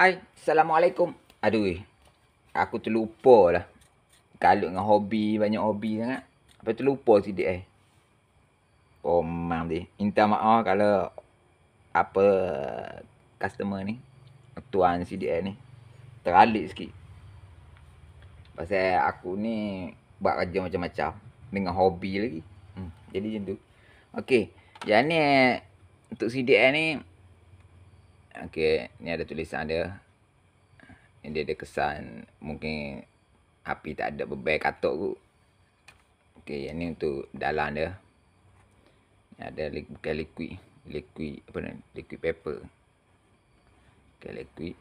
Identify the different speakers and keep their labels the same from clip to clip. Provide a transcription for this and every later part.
Speaker 1: Hai, Assalamualaikum. Aduh, aku terlupa lah. Kalut dengan hobi, banyak hobi sangat. Apa terlupa sidik Oh, memang dia. Minta maaf kalau apa customer ni, tuan sidik ni, teralik sikit. Pasal aku ni buat kerja macam-macam. Dengan hobi lagi. Jadi macam tu. Okey, yang ni untuk sidik ni, okey, ni ada tulisan dia. Dia ada kesan mungkin api tak ada bebai katok kot. Okey, yang ni untuk dalam dia. Ada bukan liquid apa ni? Liquid paper. Okey, liquid.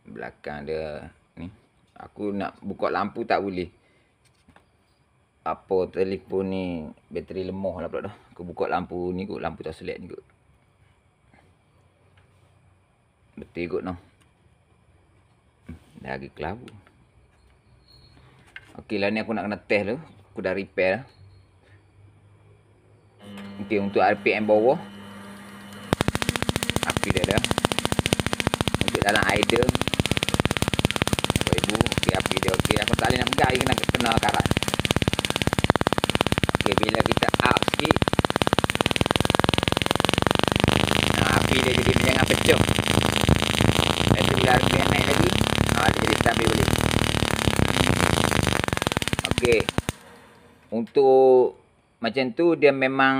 Speaker 1: Belakang dia ni. Aku nak buka lampu tak boleh. Apa telefon ni bateri lemah lah pula dah. Aku buka lampu ni kot, lampu tak select ni kot. Betul kot noh. Dah lagi kelabu. Okey lah ni aku nak kena test tu. Aku dah repair dah. Okey, untuk RPM bawah. Api dia dah. Untuk dalam idle. 2000. Okey, api dia okey. Aku tak boleh nak pegang, kena karat. Okey, bila kita up sikit. Api dia jadi jangan pecah. Lepas bila RPM naik lagi. Dia jadi stabil balik. Okey. Untuk macam tu dia memang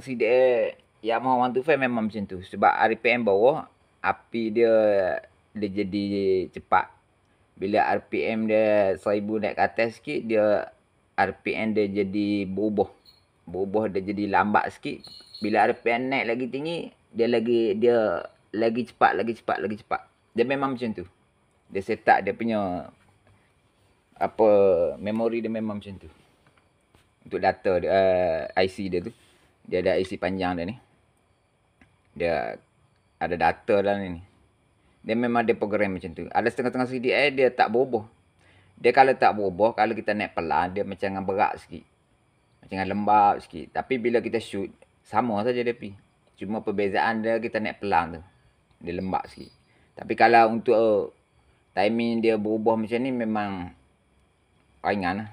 Speaker 1: sidik Yamaha 125 memang macam tu. Sebab RPM bawah, api dia jadi cepat. Bila RPM dia 1000 naik ke atas sikit, dia RPM dia jadi berubah. Berubah dia jadi lambat sikit. Bila RPM naik lagi tinggi, dia lagi cepat. Dia memang macam tu. Dia set up dia punya apa memori dia memang macam tu. Untuk data dia, IC dia tu. Dia ada IC panjang dia ni. Dia ada data dalam ni. Dia memang ada program macam tu. Ada setengah-setengah CDI dia tak berubah. Dia kalau tak berubah, kalau kita naik pelan, dia macam dengan berat sikit. Macam dengan lembab sikit. Tapi bila kita shoot, sama saja dia pi. Cuma perbezaan dia kita naik pelan tu. Dia lembab sikit. Tapi kalau untuk timing dia berubah macam ni memang ringan lah.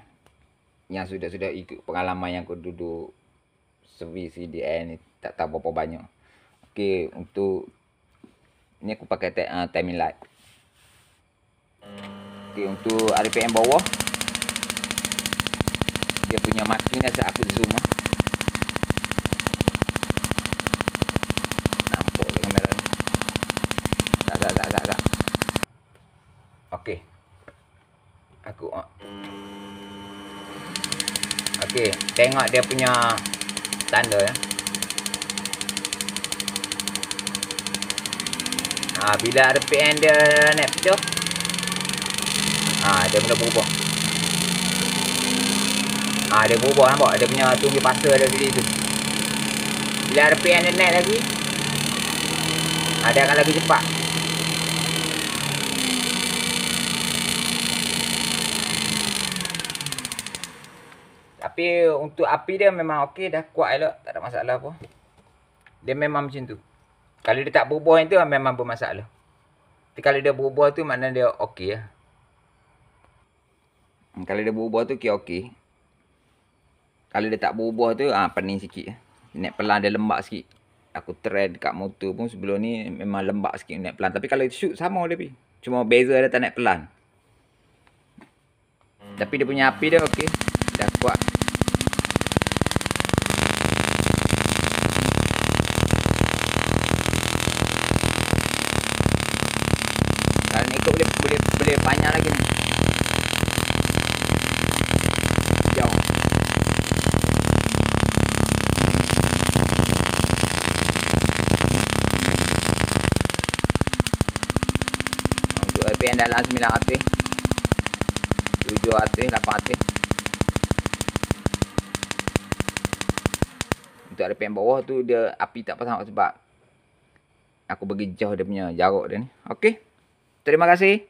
Speaker 1: Yang sudah ikut pengalaman yang aku duduk servis CDI ni tak tahu berapa banyak. Okey, untuk ni aku pakai timing light. Okey, untuk RPM bawah dia punya marking ni aku zoom lah. Nampak ke kamera ni? Tak. Okey. Okey, tengok dia punya tanda ya. Bila RPM dia naik pecah, dia mula berubah. Dia berubah, nampak? Dia punya tunggu pasal ada di situ. Bila RPM dia naik lagi, dia akan lagi cepat. Tapi untuk api dia memang okey, dah kuat elok, tak ada masalah apa. Dia memang macam tu. Kalau dia tak berubah itu memang bermasalah. Tapi kalau dia berubah tu maknanya dia okey lah. Kalau dia berubah tu okey. Kalau dia tak berubah tu pening sikit. Naik pelan dia lembab sikit. Aku try dekat motor pun sebelum ni memang lembab sikit naik pelan. Tapi kalau shoot sama dia pi. Cuma beza dia tak naik pelan. Tapi dia punya api dia okey. Dah kuat. Kalau ni ikut boleh panjang lagi ni. Jauh. Untuk RPM dalam 900. 700, 800. Untuk RPM bawah tu dia api tak pasang sebab aku bagi jauh dia punya jarak dia ni. Okey. Terima kasih.